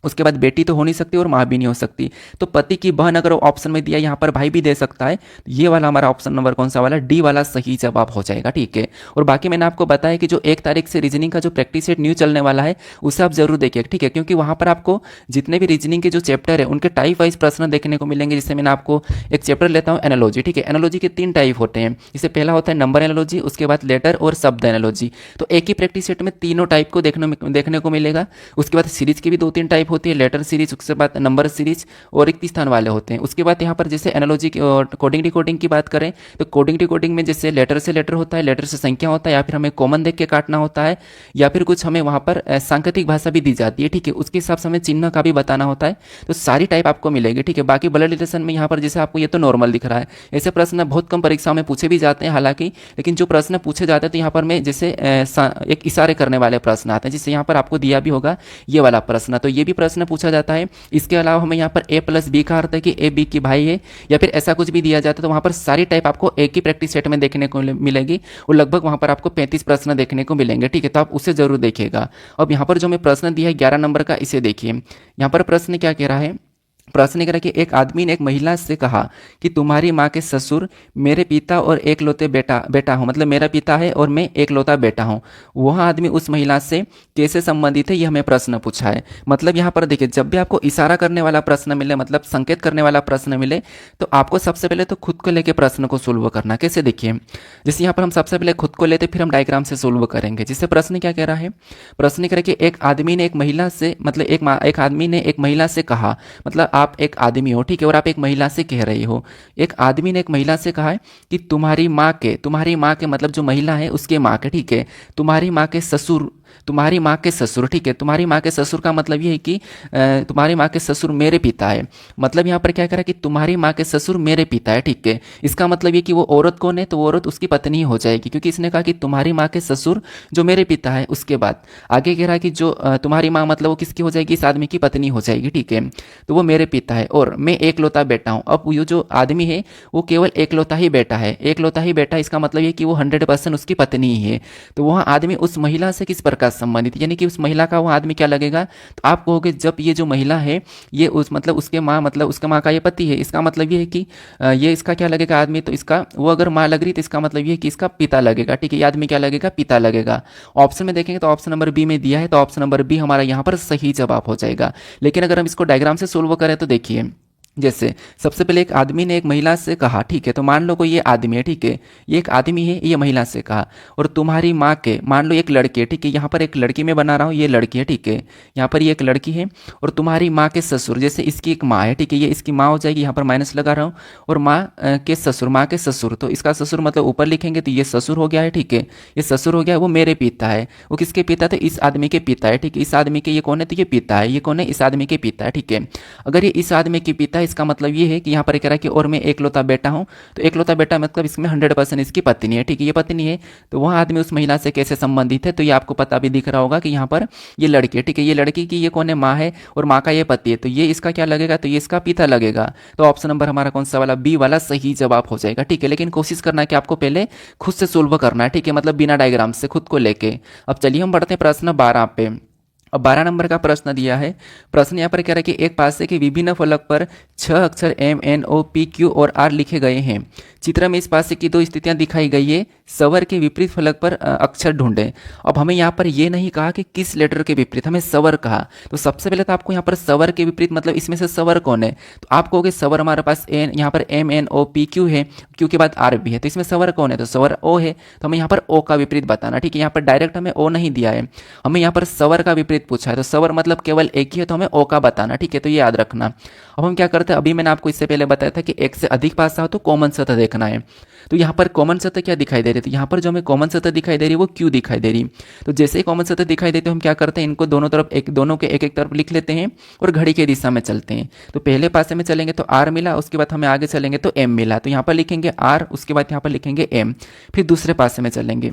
उसके बाद बेटी तो हो नहीं सकती और माँ भी नहीं हो सकती, तो पति की बहन अगर ऑप्शन में दिया, यहाँ पर भाई भी दे सकता है, ये वाला हमारा ऑप्शन नंबर कौन सा वाला, डी वाला सही जवाब हो जाएगा, ठीक है। और बाकी मैंने आपको बताया कि जो 1 तारीख से रीजनिंग का जो प्रैक्टिस सेट न्यू चलने वाला है उसे आप जरूर देखिए, ठीक है, क्योंकि वहाँ पर आपको जितने भी रीजनिंग के जो चैप्टर है उनके टाइप वाइज प्रश्न देखने को मिलेंगे। जैसे मैंने आपको एक चैप्टर लेता हूँ एनालॉजी, ठीक है। एनालॉजी के 3 टाइप होते हैं, जैसे पहला होता है नंबर एनालॉजी, उसके बाद लेटर और शब्द एनालॉजी, तो एक ही प्रैक्टिस सेट में तीनों टाइप को देखने को मिलेगा। उसके बाद सीरीज की भी 2-3 टाइप होती है, लेटर सीरीज, उसके बाद नंबर सीरीज और रिक्त स्थान वाले होते हैं। उसके बाद यहाँ पर जैसे एनालॉजी की और कोडिंग डिकोडिंग की बात करें तो कोडिंग डिकोडिंग में जैसे लेटर से लेटर होता है, लेटर से संख्या होता है, या फिर हमें कॉमन देख के काटना होता है, या फिर कुछ हमें वहाँ पर सांकेतिक भाषा भी दी जाती है, ठीक है, उसके हिसाब से हमें चिन्ह का भी बताना होता है। तो सारी टाइप आपको मिलेगी, ठीक है। बाकी ब्लड रिलेशन में यहाँ पर जैसे आपको ये तो नॉर्मल दिख रहा है, ऐसे प्रश्न बहुत कम परीक्षाओं में पूछे भी जाते हैं हालांकि, लेकिन जो प्रश्न पूछे जाते हैं तो यहाँ पर मैं जैसे एक इशारे करने वाले प्रश्न आते हैं, जिससे यहाँ पर आपको दिया भी होगा ये वाला प्रश्न, तो ये भी प्रश्न पूछा जाता है। इसके अलावा हमें यहाँ पर ए प्लस बी का अर्थ है कि ए बी की भाई है, या फिर ऐसा कुछ भी दिया जाता है, तो वहाँ पर सारी टाइप आपको एक ही प्रैक्टिस सेट में देखने को मिलेगी और लगभग वहाँ पर आपको 35 प्रश्न देखने को मिलेंगे, ठीक है। तो आप उसे जरूर देखिएगा। अब यहाँ पर जो मैं प्रश्न दिया है 11 नंबर का, इसे देखिए। यहाँ पर प्रश्न क्या कह रहा है, प्रश्न कह रहा कि एक आदमी ने एक महिला से कहा कि तुम्हारी माँ के ससुर मेरे पिता और एकलौते बेटा हूँ, मतलब मेरा पिता है और मैं एकलौता बेटा हूँ। वह आदमी उस महिला से कैसे संबंधित है, यह हमें प्रश्न पूछा है। मतलब यहाँ पर देखिए जब भी आपको इशारा करने वाला प्रश्न मिले, मतलब संकेत करने वाला प्रश्न मिले, तो आपको सबसे पहले तो खुद को लेकर प्रश्न को सोल्व करना। कैसे, देखिए जैसे यहाँ पर हम सबसे पहले खुद को लेते फिर हम डायग्राम से सोल्व करेंगे। जिससे प्रश्न क्या कह रहा है, प्रश्न कह रहा है कि एक आदमी ने एक महिला से, मतलब एक आदमी ने एक महिला से कहा, मतलब आप एक आदमी हो, ठीक है, और आप एक महिला से कह रही हो। एक आदमी ने एक महिला से कहा है कि तुम्हारी माँ के मतलब जो महिला है उसके माँ के, ठीक है, तुम्हारी माँ के ससुर, तुम्हारी माँ के ससुर, ठीक है। तुम्हारी माँ के ससुर का मतलब ये है कि तुम्हारी माँ के ससुर मेरे पिता है। मतलब यहाँ पर क्या कह रहा है कि तुम्हारी माँ के ससुर मेरे पिता है, ठीक है। इसका मतलब ये कि वो औरत कौन है, तो वो औरत उसकी पत्नी हो जाएगी, क्योंकि इसने कहा कि तुम्हारी माँ के ससुर जो मेरे पिता है। उसके बाद आगे कह रहा है कि जो तुम्हारी माँ मतलब वो किसकी हो जाएगी, इस आदमी की पत्नी हो जाएगी, ठीक है। तो वो मेरे पिता है और मैं एकलौता बेटा हूँ। अब ये जो आदमी है वो केवल एकलौता ही बेटा है, एकलौता ही बेटा, इसका मतलब ये कि वो 100% उसकी पत्नी ही है। तो वह आदमी उस महिला से किस प्रकार संबंधित, यानी कि उस महिला का वो आदमी क्या लगेगा, तो आप कहोगे जब ये जो महिला है ये उस मतलब उसके माँ, मतलब उसका माँ का ये पति है, इसका मतलब ये है कि ये इसका क्या लगेगा आदमी, तो इसका वो अगर माँ लग रही तो इसका मतलब ये है कि इसका पिता लगेगा, ठीक है। ये आदमी क्या लगेगा, पिता लगेगा। ऑप्शन में देखेंगे तो ऑप्शन नंबर बी में दिया है, तो ऑप्शन नंबर बी हमारा यहाँ पर सही जवाब हो जाएगा। लेकिन अगर हम इसको डायग्राम से सोल्व करें तो देखिए, जैसे सबसे पहले एक आदमी ने एक महिला से कहा, ठीक है, तो मान लो कोई ये आदमी है, ठीक है, ये एक आदमी है, ये महिला से कहा, और तुम्हारी माँ के, मान लो एक लड़की है, ठीक है, यहाँ पर एक लड़की मैं बना रहा हूँ, ये लड़की है, ठीक है, यहाँ पर ये एक लड़की है, और तुम्हारी माँ के ससुर, जैसे इसकी एक माँ है, ठीक है, ये इसकी माँ हो जाएगी, यहाँ पर माइनस लगा रहा हूँ, और माँ के ससुर, तो इसका ससुर मतलब ऊपर लिखेंगे तो ये ससुर हो गया है, ठीक है, ये ससुर हो गया, वो मेरे पिता है। वो किसके पिता, तो इस आदमी के पिता है, ठीक है, इस आदमी के ये कौन है, तो ये पिता है, ये कौन है, इस आदमी के पिता है, ठीक है। अगर ये इस आदमी के पिता है, इसका मतलब ये है कि यहाँ पर कह रहा है कि और मैं एकलौता बेटा हूँ, तो एकलौता बेटा मतलब इसमें 100% इसकी पत्नी है, ठीक है, ये पत्नी है। तो वह आदमी उस महिला से कैसे संबंधित है, तो ये आपको पता भी दिख रहा होगा कि यहाँ पर ये लड़की है, ठीक है, ये लड़की की ये कौन है, माँ है, और माँ का ये पति है, तो ये इसका क्या लगेगा, तो ये इसका पिता लगेगा। तो ऑप्शन नंबर हमारा कौन सा वाला, बी वाला सही जवाब हो जाएगा, ठीक है। लेकिन कोशिश करना है कि आपको पहले खुद से सोल्व करना है, ठीक है, मतलब बिना डायग्राम से खुद को लेके। अब चलिए हम बढ़ते हैं प्रश्न 12 पे। अब 12 नंबर का प्रश्न दिया है। प्रश्न यहाँ पर कह रहा है कि एक पासे के विभिन्न फलक पर 6 अक्षर M N O P Q और R लिखे गए हैं। चित्र में इस पासे की 2 स्थितियां दिखाई गई है, स्वर के विपरीत फलक पर अक्षर ढूंढें। अब हमें यहाँ पर ये नहीं कहा कि किस लेटर के विपरीत, हमें स्वर कहा। तो सबसे पहले तो आपको यहाँ पर स्वर के विपरीत मतलब इसमें से स्वर कौन है, तो आप कहोगे स्वर हमारे पास एन, यहाँ पर M N O P Q है, क्यू के बाद आर भी है, तो इसमें स्वर कौन है, तो स्वर ओ है। तो हमें यहाँ पर ओ का विपरीत बताना, ठीक है। यहाँ पर डायरेक्ट हमें ओ नहीं दिया है, हमें यहाँ पर स्वर का विपरीत पूछा है, तो स्वर मतलब केवल एक ही है, तो हमें ओ का बताना, ठीक है। तो ये याद रखना। अब हम क्या करते हैं, अभी मैंने आपको इससे पहले बताया था कि एक से अधिक पासा हो तो कॉमन सतह देखना है। तो यहाँ पर कॉमन सतह क्या दिखाई दे रही थी, यहाँ पर जो हमें कॉमन सतह दिखाई दे रही है वो क्यू दिखाई दे रही। तो जैसे ही कॉमन सतह दिखाई देती है हम क्या करते हैं, इनको दोनों तरफ दोनों के एक एक तरफ लिख लेते हैं और घड़ी की दिशा में चलते हैं। तो पहले पासे में चलेंगे तो आर मिला, उसके बाद हमें आगे चलेंगे तो एम मिला, तो यहाँ पर लिखेंगे आर, उसके बाद यहाँ पर लिखेंगे एम। फिर दूसरे पासे में चलेंगे,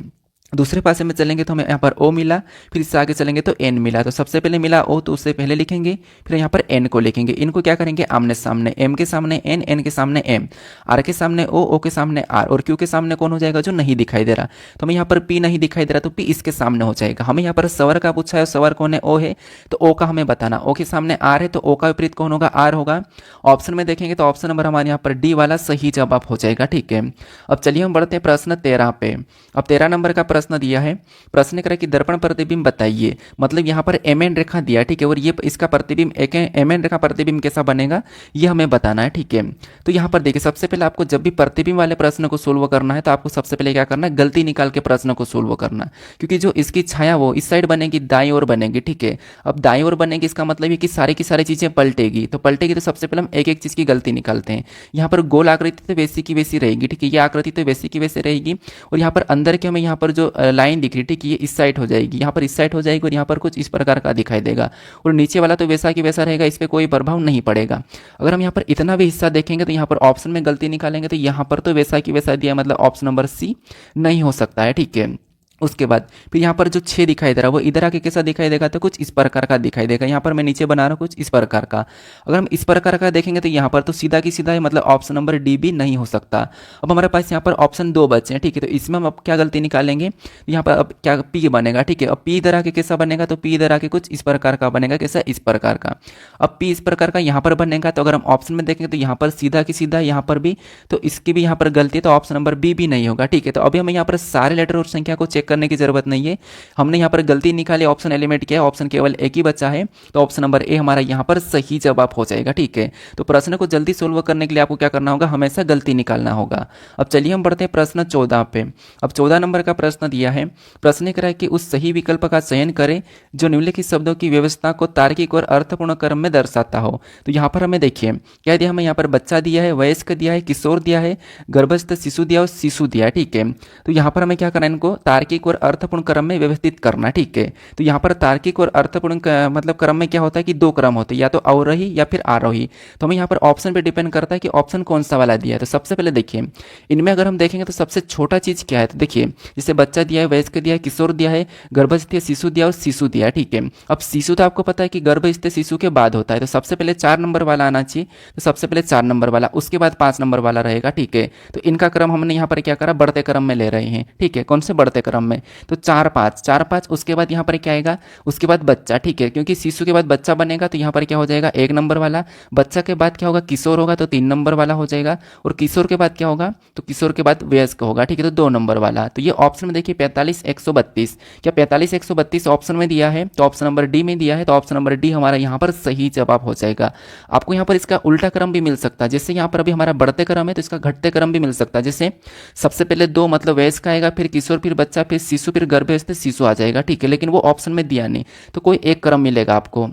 दूसरे पासे में चलेंगे तो हमें यहाँ पर ओ मिला, फिर इससे आगे चलेंगे तो एन मिला। तो सबसे पहले मिला ओ, तो उससे पहले लिखेंगे, फिर यहाँ पर एन को लिखेंगे। इनको क्या करेंगे, आमने सामने, एम के सामने एन, एन के सामने एम, आर के सामने ओ के सामने आर, और क्यू के सामने कौन हो जाएगा, जो नहीं दिखाई दे रहा। तो हमें यहाँ पर पी नहीं दिखाई दे रहा, तो पी इसके सामने हो जाएगा। हमें यहाँ पर स्वर का पूछा है, स्वर कौन है, ओ है, तो ओ का हमें बताना। ओ के सामने आर है, तो ओ का विपरीत कौन होगा, आर होगा। ऑप्शन में देखेंगे तो ऑप्शन नंबर हमारे यहाँ पर डी वाला सही जवाब हो जाएगा, ठीक है। अब चलिए हम बढ़ते हैं प्रश्न 13 पे। अब 13 नंबर का प्रश्न दिया है, प्रश्न करें कि दर्पण प्रतिबिंब बताइए। मतलब यहाँ पर एम एन रेखा दिया, ठीक है, और ये इसका प्रतिबिंब एक एम एन रेखा प्रतिबिंब कैसा बनेगा ये हमें बताना है, ठीक है। तो यहाँ पर देखिए, सबसे पहले आपको जब भी प्रतिबिंब वाले प्रश्न को सोल्व करना है तो आपको सबसे पहले क्या करना है, गलती निकाल के प्रश्न को सोल्व करना, क्योंकि जो इसकी छाया वो इस साइड बनेगी, दाईं ओर बनेगी, ठीक है। अब दाईं ओर बनेगी इसका मतलब है कि सारी की सारी चीजें पलटेगी, तो पलटेगी तो सबसे पहले हम एक एक चीज की गलती निकालते हैं। यहाँ पर गोल आकृति तो वैसी की वैसी रहेगी, ठीक है, ये आकृति तो वैसी की वैसी रहेगी, और यहाँ पर अंदर के हमें यहाँ पर जो लाइन दिख रही है, ठीक है, ये इस साइड हो जाएगी, यहाँ पर इस साइड हो जाएगी, और यहाँ पर कुछ इस प्रकार का दिखाई देगा, और नीचे वाला तो वैसा की वैसा रहेगा, इस पर कोई प्रभाव नहीं पड़ेगा। अगर हम यहाँ पर इतना भी हिस्सा देखेंगे तो यहाँ पर ऑप्शन में गलती निकालेंगे तो यहाँ पर तो वैसा की वैसा दिया, मतलब ऑप्शन नंबर सी नहीं हो सकता है, ठीक है। उसके बाद फिर यहाँ पर जो 6 दिखाई दे रहा है वो इधर आके कैसा दिखाई देगा, तो कुछ इस प्रकार का दिखाई देगा। यहाँ पर मैं नीचे बना रहा हूँ कुछ इस प्रकार का। अगर हम इस प्रकार का देखेंगे तो यहाँ पर तो सीधा की सीधा है, मतलब ऑप्शन नंबर डी भी नहीं हो सकता। अब हमारे पास यहाँ पर ऑप्शन 2 बचे हैं, ठीक है। तो इसमें हम अब क्या गलती निकालेंगे, यहाँ पर अब क्या पी बनेगा, ठीक है। अब पी इधर आके कैसा बनेगा, तो पी इधर आके कुछ इस प्रकार का बनेगा, कैसा, इस प्रकार का। अब पी इस प्रकार का यहाँ पर बनेगा, तो अगर हम ऑप्शन में देखेंगे तो यहाँ पर सीधा की सीधा, यहाँ पर भी, तो इसकी भी यहाँ पर गलती है, तो ऑप्शन नंबर बी भी नहीं होगा, ठीक है। तो अभी हमें यहाँ पर सारे लेटर और संख्या को चेक करने की जरूरत नहीं है, हमने यहाँ पर गलती निकाली, ऑप्शन एलिमिनेट किया, ऑप्शन केवल एक ही बचा है, तो ऑप्शन नंबर ए हमारा यहाँ पर सही जवाब हो जाएगा, ठीक है। तो प्रश्न को जल्दी सोल्व करने के लिए आपको क्या करना होगा, हमेशा गलती निकालना होगा। अब चलिए हम बढ़ते हैं प्रश्न 14 पे। अब 14 नंबर का प्रश्न दिया है, प्रश्न कह रहा है कि उस सही विकल्प का चयन करें जो निम्नलिखित शब्दों की व्यवस्था को तार्किक और अर्थपूर्ण क्रम में दर्शाता हो। तो यहाँ पर हमें देखिए क्या दिया, हमें यहाँ पर बच्चा दिया है, वयस्क दिया है, किशोर दिया है, गर्भस्थ शिशु दिया और शिशु दिया है, ठीक है। तो यहाँ पर हमें क्या करना है, इनको तार्किक और अर्थपूर्ण क्रम में व्यवस्थित करना, ठीक है। तो यहाँ पर तार्किक और अर्थपूर्ण मतलब क्रम में क्या होता है कि 2 क्रम होते हैं, या तो अवरोही या फिर आरोही। तो हमें यहाँ पर ऑप्शन पे डिपेंड करता है कि ऑप्शन कौन सा वाला दिया है। तो सबसे पहले देखिए इनमें अगर हम देखेंगे तो सबसे छोटा चीज क्या है, तो देखिए जैसे बच्चा दिया है, वयस्क दिया है, किशोर दिया है, गर्भस्थ शिशु दिया और शिशु दिया है, ठीक है। अब शिशु तो आपको पता है कि गर्भस्थ शिशु के बाद होता है, तो सबसे पहले 4 नंबर वाला आना चाहिए, तो सबसे पहले 4 नंबर वाला, उसके बाद 5 नंबर वाला रहेगा, ठीक है। तो इनका क्रम हमने यहाँ पर क्या करा, बढ़ते क्रम में ले रहे हैं, ठीक है। कौन से बढ़ते क्रम में, तो 4 5, उसके बाद यहाँ पर क्या आएगा, उसके बाद बच्चा, ठीक है, क्योंकि शिशु के बाद बच्चा बनेगा, तो यहाँ पर क्या हो जाएगा 1 नंबर वाला, बच्चा के बाद क्या होगा, किशोर होगा, तो 3 नंबर वाला हो जाएगा, और किशोर के बाद क्या होगा, तो किशोर के बाद वयस्क होगा, ठीक है, तो 2 नंबर वाला। तो ये ऑप्शन में देखिए 45 132, क्या 45 132 ऑप्शन में दिया है, तो ऑप्शन नंबर डी में दिया है, तो ऑप्शन नंबर डी हमारा यहाँ पर सही जवाब हो जाएगा। आपको यहाँ पर इसका उल्टा क्रम भी मिल सकता है, जैसे यहाँ पर अभी हमारा बढ़ते क्रम है तो इसका घटते क्रम भी मिल सकता है, जैसे सबसे पहले 2 मतलब वयस्क आएगा, फिर किशोर, फिर बच्चा, फिर शिशु, फिर गर्भस्थ शिशु आ जाएगा, ठीक है। लेकिन वो ऑप्शन में दिया नहीं, तो कोई एक क्रम मिलेगा आपको।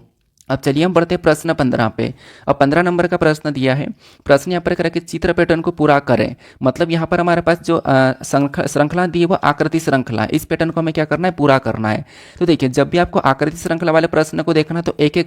अब चलिए हम बढ़ते हैं प्रश्न 15 पे। अब 15 नंबर का प्रश्न दिया है, प्रश्न यहाँ पर करें कि चित्र पैटर्न को पूरा करें। मतलब यहाँ पर हमारे पास जो श्रृंखला दी है वो आकृति श्रृंखला है, इस पैटर्न को हमें क्या करना है, पूरा करना है। तो देखिए जब भी आपको आकृति श्रृंखला वाले प्रश्न को देखना तो एक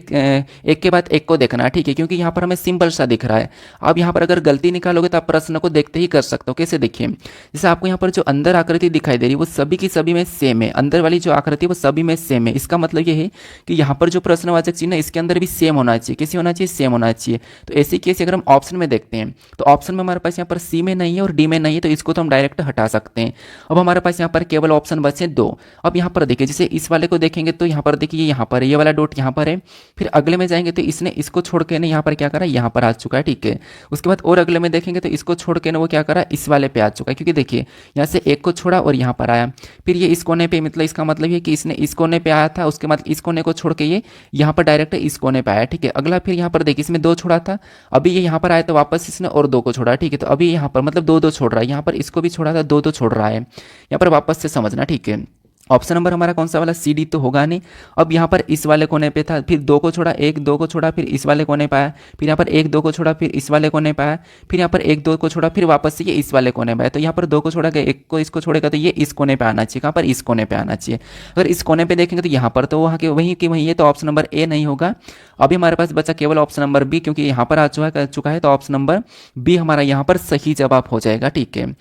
के बाद एक को देखना है, ठीक है, क्योंकि यहाँ पर हमें सिंपल सा दिख रहा है। अब यहाँ पर अगर गलती निकालोगे तो आप प्रश्न को देखते ही कर सकते हो। कैसे देखिए, जैसे आपको यहाँ पर जो अंदर आकृति दिखाई दे रही है वो सभी की सभी में सेम है, अंदर वाली जो आकृति वो सभी में सेम है। इसका मतलब ये है कि यहाँ पर जो प्रश्नवाचक चिन्ह है इसके अंदर भी सेम होना चाहिए। कैसे होना चाहिए? सेम होना चाहिए। तो ऐसी केस अगर हम ऑप्शन में देखते हैं तो ऑप्शन में हमारे पास यहाँ पर सी में नहीं है और डी में नहीं है, तो इसको तो हम डायरेक्ट हटा सकते हैं। अब हमारे पास यहाँ पर केवल ऑप्शन बचे 2। अब यहाँ पर देखिए, जैसे इस वाले को देखेंगे तो यहाँ पर देखिए यहाँ पर ये वाला डॉट यहाँ पर है, फिर अगले में जाएंगे तो इसने इसको छोड़ के ना यहाँ पर क्या करा, यहाँ पर आ चुका है, ठीक है। उसके बाद और अगले में देखेंगे तो इसको छोड़ के ना वो क्या करा, इस वाले पे आ चुका है, क्योंकि देखिए यहाँ से एक को छोड़ा और यहाँ पर आया, फिर ये इस कोने पे, मतलब इसका मतलब ये कि इसने इस कोने पे आया था, उसके बाद इस कोने को छोड़ के ये यहाँ पर डायरेक्ट इस कोने पे आया, ठीक है। अगला फिर यहाँ पर देखिए इसमें 2 छोड़ा था, अभी ये यहाँ पर आया तो वापस इसने और 2 को छोड़ा, ठीक है। तो अभी यहाँ पर मतलब 2 2 छोड़ रहा है, यहाँ पर इसको भी छोड़ा था, 2 2 छोड़ रहा है, यहाँ पर वापस से समझना, ठीक है। ऑप्शन नंबर हमारा कौन सा वाला, सी डी तो होगा नहीं। अब यहाँ पर इस वाले कोने पे था, फिर 2 को छोड़ा, 1 2 को छोड़ा, फिर इस वाले कोने पे आया, फिर यहाँ पर 1 2 को छोड़ा, फिर इस वाले कोने पे आया, फिर यहाँ पर 1 2 को छोड़ा, फिर वापस से ये इस वाले कोने पे आया। तो यहाँ पर 2 को छोड़ा गया, 1 को इसको छोड़ेगा तो ये इस कोने पे आना चाहिए, कहाँ पर, इस कोने पे आना चाहिए। अगर इस कोने पे देखेंगे तो यहाँ पर तो वहाँ के वहीं की वहीं है, तो ऑप्शन नंबर ए नहीं होगा। अभी हमारे पास बचा केवल ऑप्शन नंबर बी, क्योंकि यहाँ पर आ चुका है, तो ऑप्शन नंबर बी हमारा यहाँ पर सही जवाब हो जाएगा, ठीक है।